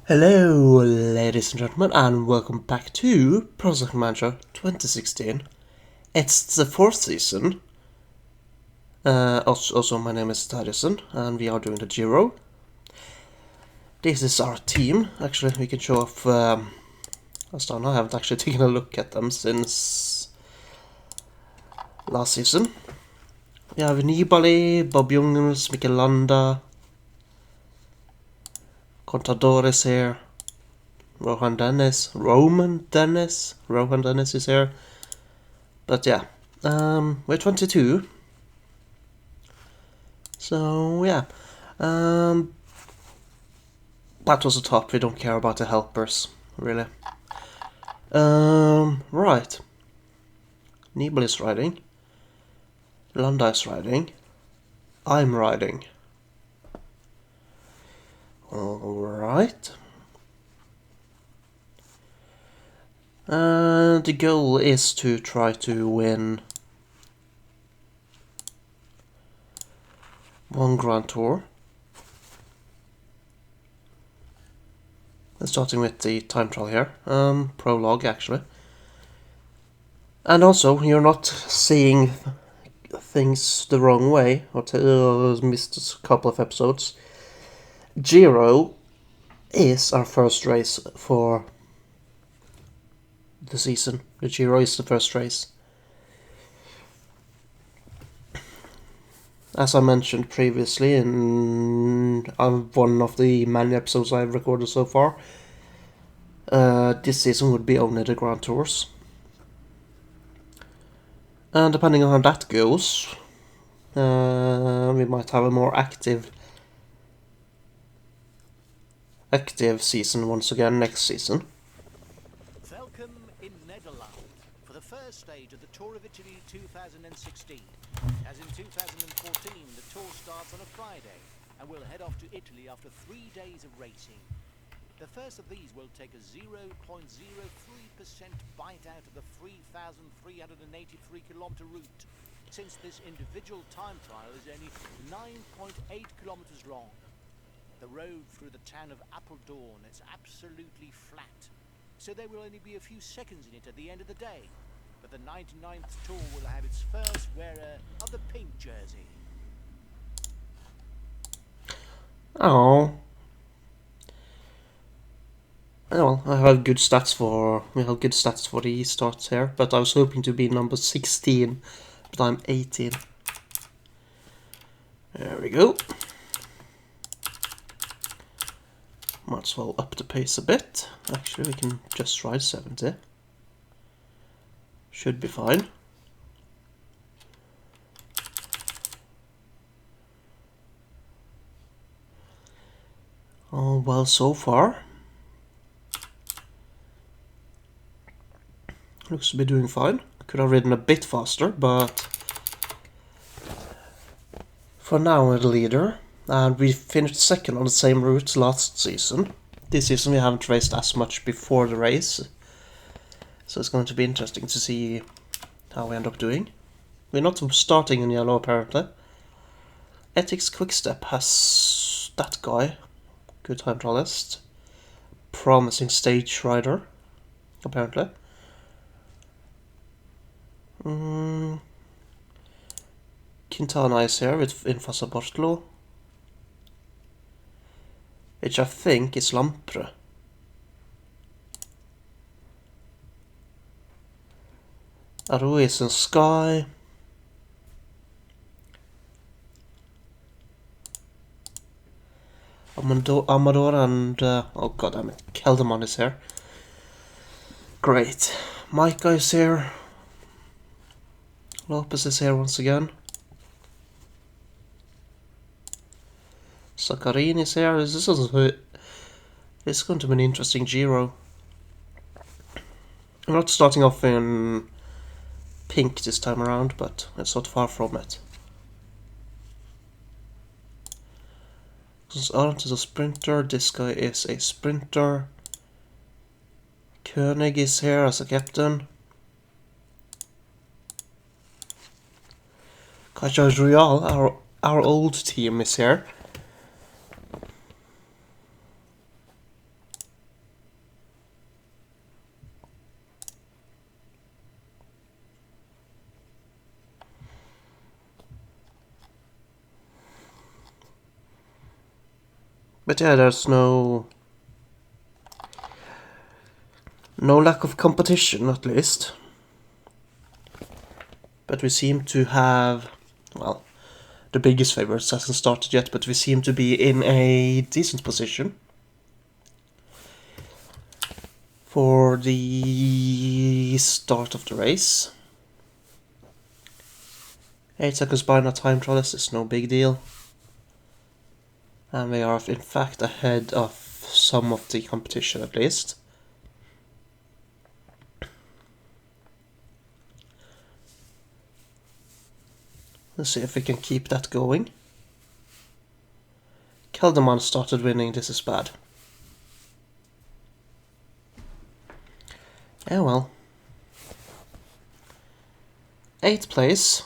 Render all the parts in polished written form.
Hello, ladies and gentlemen, and welcome back to Pro Cycling Manager 2016. It's the 4th season. Also, my name is Tadison, and we are doing the Giro. This is our team. Actually, we can show off Astana. I haven't actually taken a look at them since last season. We have Nibali, Bob Jungels, Mikel Landa, Contador here. Rohan Dennis is here. But yeah, we're 22. So yeah, that was the top. We don't care about the helpers, really. Right. Nibali is riding. Landa is riding. I'm riding. Alright. The goal is to try to win one Grand Tour. And starting with the time trial here. Prologue, actually. And also, you're not seeing things the wrong way. I missed a couple of episodes. Giro is our first race for the season. The Giro is the first race. As I mentioned previously in one of the many episodes I've recorded so far, this season would be only the Grand Tours. And depending on how that goes, we might have a more active season once again next season. Welcome in Nederland for the first stage of the Tour of Italy 2016. As in 2014, the Tour starts on a Friday and will head off to Italy after 3 days of racing. The first of these will take a 0.03% bite out of the 3,383 kilometre route, since this individual time trial is only 9.8 kilometres long. The road through the town of Apeldoorn is absolutely flat, so there will only be a few seconds in it at the end of the day. But the 99th Tour will have its first wearer of the pink jersey. Oh. Well, we have good stats for the starts here, but I was hoping to be number 16, but I'm 18. There we go. Might as well up the pace a bit. Actually, we can just ride 70. Should be fine. All well so far. Looks to be doing fine. Could have ridden a bit faster, but for now we're the leader. And we finished second on the same route last season. This season we haven't raced as much before the race, so it's going to be interesting to see how we end up doing. We're not starting in yellow apparently. Ethics Quickstep has that guy, good time trialist, promising stage rider, apparently. Quintana is here with Infasa Bartolo, which I think is Lampre. Aru is in Sky. Amador and oh god damn it, Kelderman is here. Great. Micah is here. Lopez is here once again. Sakharin is here. This is going to be an interesting Giro. I'm not starting off in pink this time around, but it's not far from it. Aren't is a sprinter, this guy is a sprinter. Koenig is here as a captain. Kajaj Royal, our old team, is here. But yeah, there's no lack of competition, at least. But we seem to have, well, the biggest favorites hasn't started yet, but we seem to be in a decent position for the start of the race. 8 seconds by on a time trial, this is no big deal. And we are in fact ahead of some of the competition at least. Let's see if we can keep that going. Kelderman started winning, this is bad. Yeah, well. 8th place.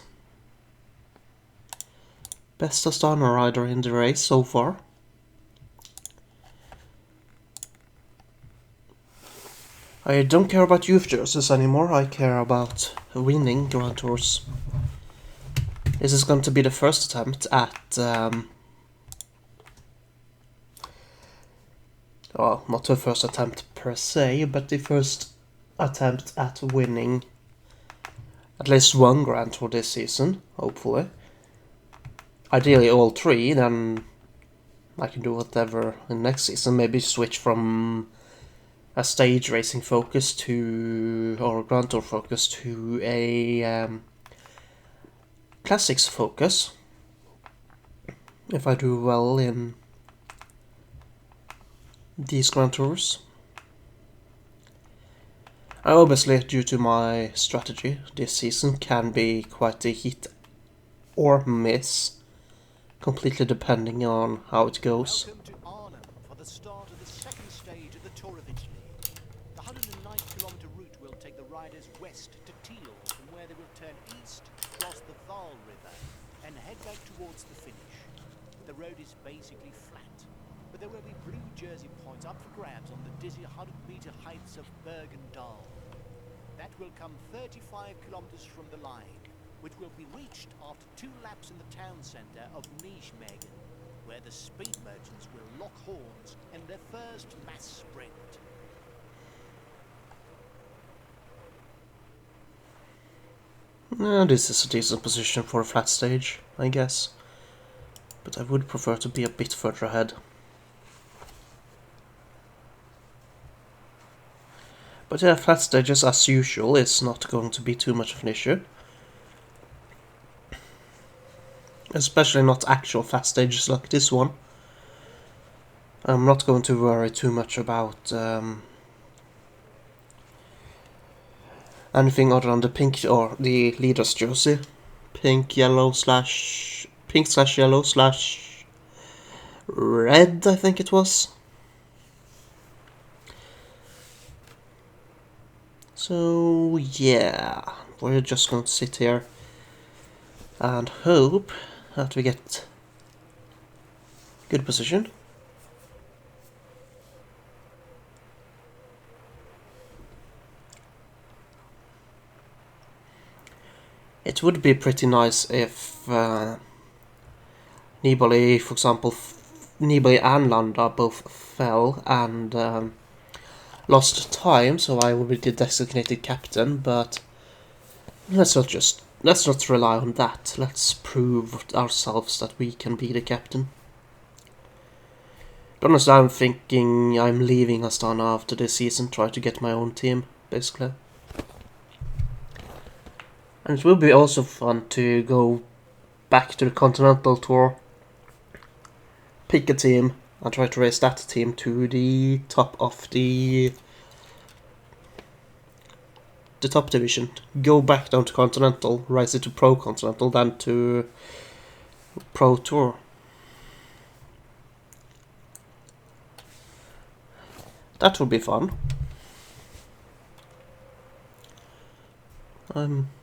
Best Astana rider in the race so far. I don't care about youth jerseys anymore, I care about winning Grand Tours. This is going to be the first attempt at... well, not the first attempt per se, but the first attempt at winning at least one Grand Tour this season, hopefully. Ideally all 3, then I can do whatever in next season. Maybe switch from a stage racing focus to, or Grand Tour focus to a classics focus. If I do well in these Grand Tours. Obviously, due to my strategy, this season can be quite a hit or miss, completely depending on how it goes. Welcome to Arnhem for the start of the second stage of the Tour of Italy. The 109-kilometre route will take the riders west to Tiel, from where they will turn east, cross the Val River, and head back towards the finish. The road is basically flat, but there will be blue jersey points up for grabs on the dizzy 100-metre heights of Bergendal. That will come 35 kilometres from the line, which will be reached after 2 laps in the town centre of Nijmegen, where the speed merchants will lock horns in their first mass sprint. This is a decent position for a flat stage, I guess. But I would prefer to be a bit further ahead. But yeah, flat stages as usual is not going to be too much of an issue. Especially not actual flat stages like this one. I'm not going to worry too much about anything other than the pink or the leader's jersey. Pink yellow slash yellow slash red, I think it was. So yeah, we're just going to sit here and hope that we get good position. It would be pretty nice if Nibali, for example, Nibali and Landa both fell and lost time, so I would be the designated captain, but let's not rely on that. Let's prove ourselves that we can be the captain. But honestly, I'm thinking I'm leaving Astana after this season, try to get my own team, basically. And it will be also fun to go back to the Continental Tour, pick a team, and try to race that team to the top of the top division. Go back down to Continental, race it to Pro Continental, then to Pro Tour. That would be fun.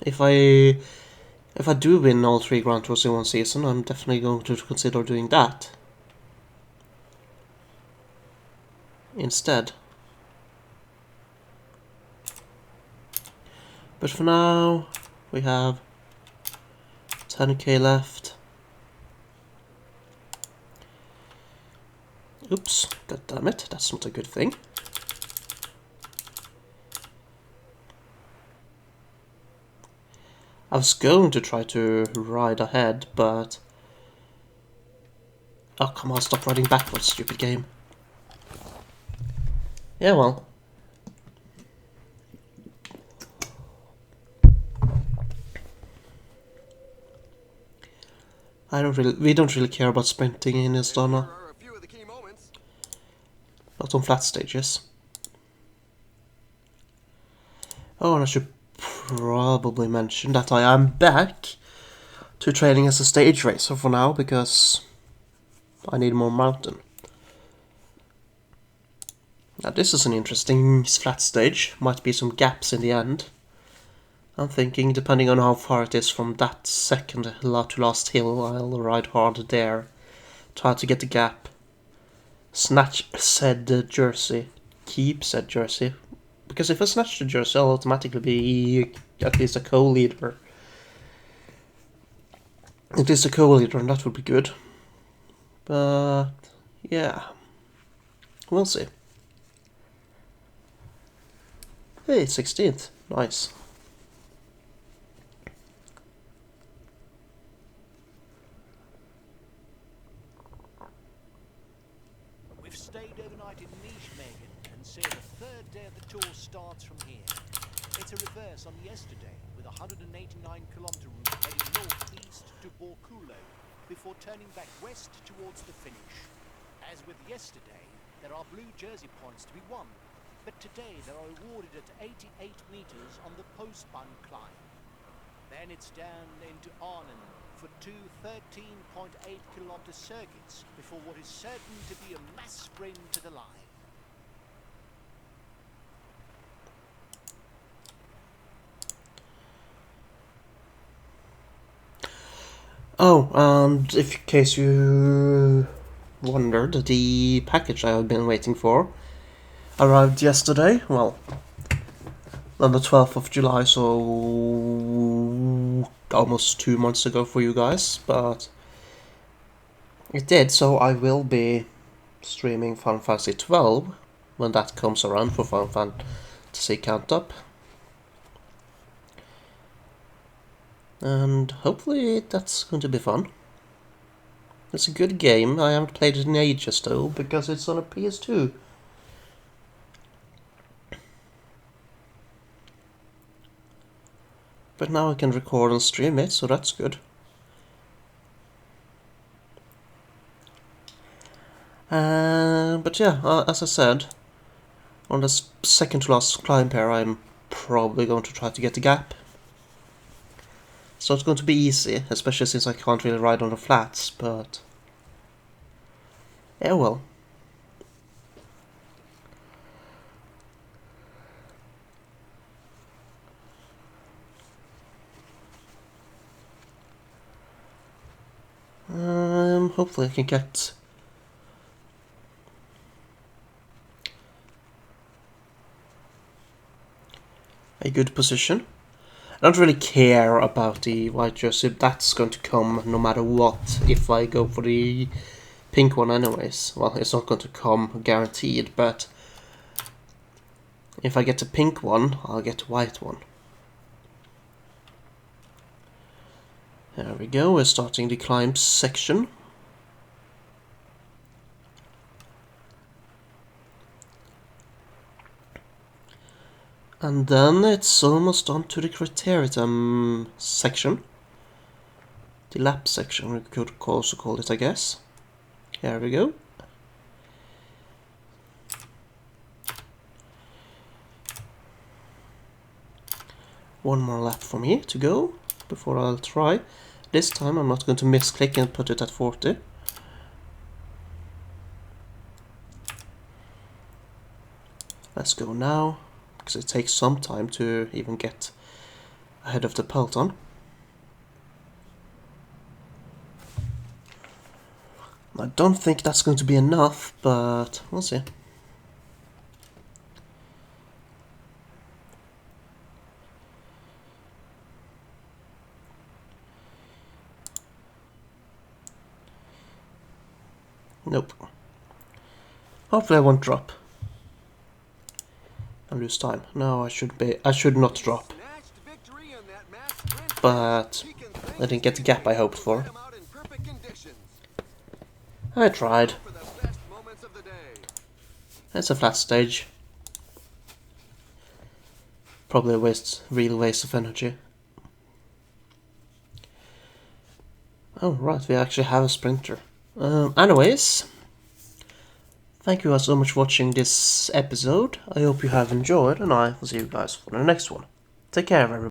If I do win all 3 Grand Tours in one season, I'm definitely going to consider doing that instead. But for now, we have 10k left. Oops, god damn it, that's not a good thing. I was going to try to ride ahead, but... Oh, come on, stop riding backwards, stupid game. Yeah, well. We don't really care about sprinting in Istana. Not on flat stages. Oh, and I should probably mention that I am back to training as a stage racer for now, because I need more mountain. Now this is an interesting flat stage, might be some gaps in the end. I'm thinking, depending on how far it is from that second to last hill, I'll ride hard there. Try to get the gap. Snatch said jersey. Keep said jersey. Because if I snatch the jersey, I'll automatically be at least a co-leader. At least a co-leader, and that would be good. But, yeah. We'll see. Hey, 16th. Nice. We've stayed overnight in Nijmegen and say the third day of the tour starts from here. It's a reverse on yesterday with a 189-kilometer route heading northeast to Borculo before turning back west towards the finish. As with yesterday, there are blue jersey points to be won, but today they are awarded at 88 meters on the Postbahn climb. Then it's down into Arnhem for two 13.8-kilometer circuits before what is certain to be a mass sprint to the line. Oh, and in case you wondered, the package I have been waiting for arrived yesterday. Well, on the 12th of July, so almost 2 months ago for you guys, but it did, so I will be streaming Final Fantasy 12 when that comes around for Final Fantasy Count Up. And hopefully that's going to be fun. It's a good game. I haven't played it in ages though, because it's on a PS2. But now I can record and stream it, so that's good. But yeah, as I said, on the second to last climb here, I'm probably going to try to get the gap. So it's going to be easy, especially since I can't really ride on the flats, but... yeah, well. Hopefully I can get a good position. I don't really care about the white jersey, that's going to come no matter what if I go for the pink one anyways. Well, it's not going to come guaranteed, but if I get the pink one, I'll get the white one. There we go, we're starting the climb section. And then it's almost on to the criterium section. The lap section, we could also call it, I guess. Here we go. One more lap for me to go before I'll try. This time I'm not going to misclick and put it at 40. Let's go now, because it takes some time to even get ahead of the peloton. I don't think that's going to be enough, but we'll see. Nope. Hopefully I won't drop. And lose time. No, I should not drop. But I didn't get the gap I hoped for. I tried. It's a flat stage. Probably a real waste of energy. Oh right, we actually have a sprinter. Anyways, thank you guys so much for watching this episode. I hope you have enjoyed, and I will see you guys for the next one. Take care, everybody.